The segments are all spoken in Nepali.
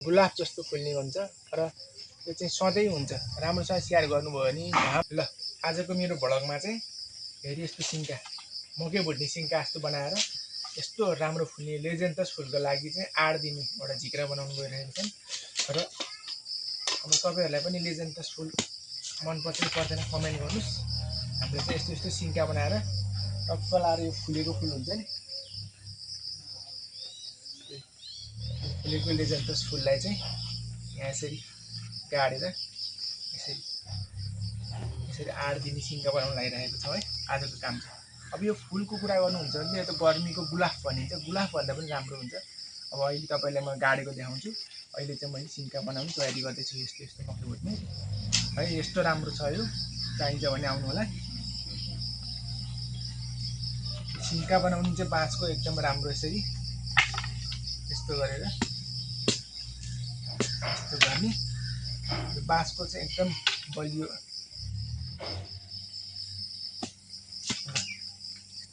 गुलाब जस्तो फुल्ने हुन्छ र यो चाहिँ सधैँ हुन्छ। राम्रोसँग स्याहार गर्नुभयो भने ल आजको मेरो भ्लगमा चाहिँ हेरी यस्तो सिन्का मकै भुट्ने सिन्का जस्तो बनाएर यस्तो राम्रो फुल्ने लेजेन्थस फुलको लागि चाहिँ 8 दिने एउटा झिक्रा बनाउनु गइरहेको छन्। र अब तपाईँहरूलाई पनि लेजेन्थस फुल मनपर्छ कि पर्दैन कमेन्ट गर्नुहोस्। हामीले चाहिँ यस्तो यस्तो सिन्का बनाएर टक्क लाएर यो फुलेको फुल हुन्छ नि फुलेको लेजेन्थस फुललाई चाहिँ यहाँ यसरी गाडेर यसरी 8 दिने सिन्का बनाउन लागिरहेको छ है आजको काम चाहिँ। अब यो फुलको कुरा गर्नुहुन्छ भने यो त गर्मीको गुलाफ भनिन्छ। गुलाफ भन्दा पनि राम्रो हुन्छ। अब अहिले तपाईँलाई म गाडेको देखाउँछु। अहिले चाहिँ मैले सिन्का बनाउने तयारी गर्दैछु। यस्तो यस्तो मकै भुट्ने है यस्तो राम्रो छ। यो चाहिन्छ भने आउनु होला। सिन्का बनाउनु चाहिँ बाँसको एकदम राम्रो यसरी यस्तो गरेर यस्तो गर्ने। यो बाँसको चाहिँ एकदम बलियो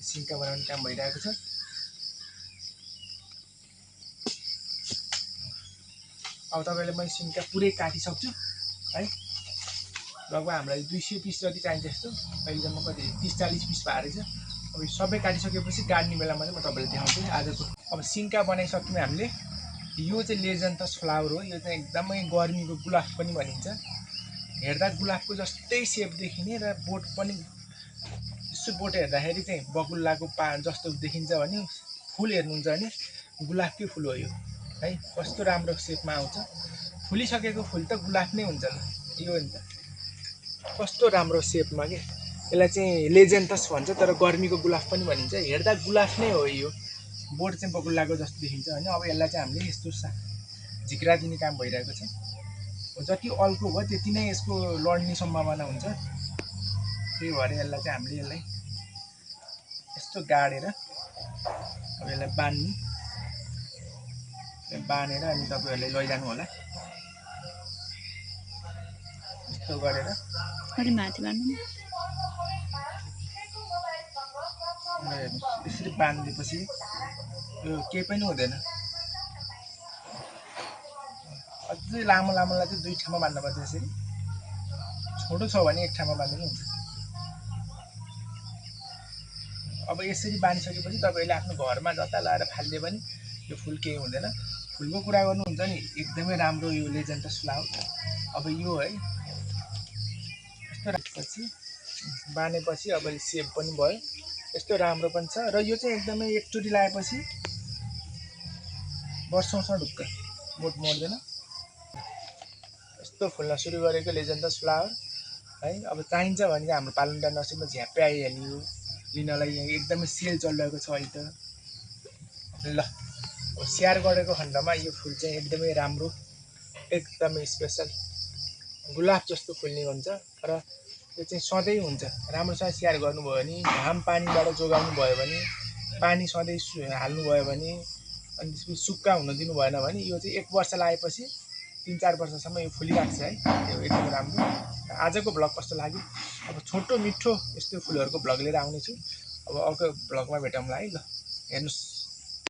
सिन्का बनाउने काम भइरहेको छ। अब तपाईँले मैले सिन्का पुरै काटिसक्छु है। लगभग हामीलाई 200 पिस जति चाहिन्छ यस्तो। अहिले चाहिँ म कति 30-40 पिस भए रहेछ। अब यो सबै काटिसकेपछि गाड्ने बेलामा चाहिँ म तपाईँलाई देखाउँछु आजको। अब सिन्का बनाइसक्यौँ हामीले। यो चाहिँ लेजेन्थस फ्लावर हो। यो चाहिँ एकदमै गर्मीको गुलाफ पनि भनिन्छ। हेर्दा गुलाफको जस्तै सेप देखिने र बोट पनि यसो बोट हेर्दाखेरि चाहिँ बकुल्लाको जस्तो देखिन्छ भने फुल हेर्नुहुन्छ भने गुलाफकै फुल हो यो है। कस्तो राम्रो सेपमा आउँछ। फुलिसकेको फुल त गुलाफ नै हुन्छ ल। यो नि त कस्तो राम्रो सेपमा के। यसलाई चाहिँ लेजेन्थस भन्छ तर गर्मीको गुलाफ पनि भनिन्छ। हेर्दा गुलाफ नै हो यो। बोट चाहिँ बकुल्लाको जस्तो देखिन्छ होइन। अब यसलाई चाहिँ हामीले यस्तो झिक्रा दिने काम भइरहेको छ। जति अल्को भयो त्यति नै यसको लड्ने सम्भावना हुन्छ। त्यही भएर यसलाई चाहिँ हामीले यसलाई यस्तो गाडेर अब यसलाई बानेर अनि तपाईँहरूले लैजानु होला। यस्तो गरेर यसरी बानिदिएपछि यो केही पनि हुँदैन। अझै लामो लामोलाई चाहिँ 2 ठाउँमा बान्नुपर्छ। यसरी छोटो छ भने 1 ठाउँमा बाँध्नु हुन्छ। अब यसरी बानिसकेपछि तपाईँले आफ्नो घरमा जता लगाएर फालिदिए पनि यो फुल केही हुँदैन। फुलको कुरा गर्नुहुन्छ नि एकदमै राम्रो यो लेजेन्थस फ्लावर। अब यो है यस्तो राखेपछि बानेपछि अब सेप पनि भयो। यस्तो राम्रो पनि छ र यो चाहिँ एकदमै एकचोटि लगाएपछि वर्षौँसम्म ढुक्क बोट मर्दैन। यस्तो फुल्न सुरु गरेको लेजेन्थस फ्लावर है। अब चाहिन्छ भने चाहिँ हाम्रो पालुन्डा नर्सरीमा झ्याप्पै आइहाल्यो लिनलाई। यहाँ एकदमै सेल चलिरहेको छ अहिले त ल। अब स्याहार गरेको खण्डमा यो फुल चाहिँ एकदमै राम्रो एकदमै स्पेसल गुलाब जस्तो फुल्ने हुन्छ र यो चाहिँ सधैँ हुन्छ। राम्रोसँग स्याहार गर्नुभयो भने घाम पानीबाट जोगाउनु भयो भने पानी सधैँ हाल्नुभयो भने अनि त्यसपछि सुक्खा हुन दिनु भएन भने यो चाहिँ 1 वर्ष लगाएपछि 3-4 वर्षसम्म यो फुलिराख्छ है। यो एकदम राम्रो। आजको भ्लग कस्तो लाग्यो। अब छोटो मिठो यस्तो फुलहरूको भ्लग लिएर आउनेछु। अब अर्को भ्लगमा भेटौँला है ल। हेर्नुहोस्।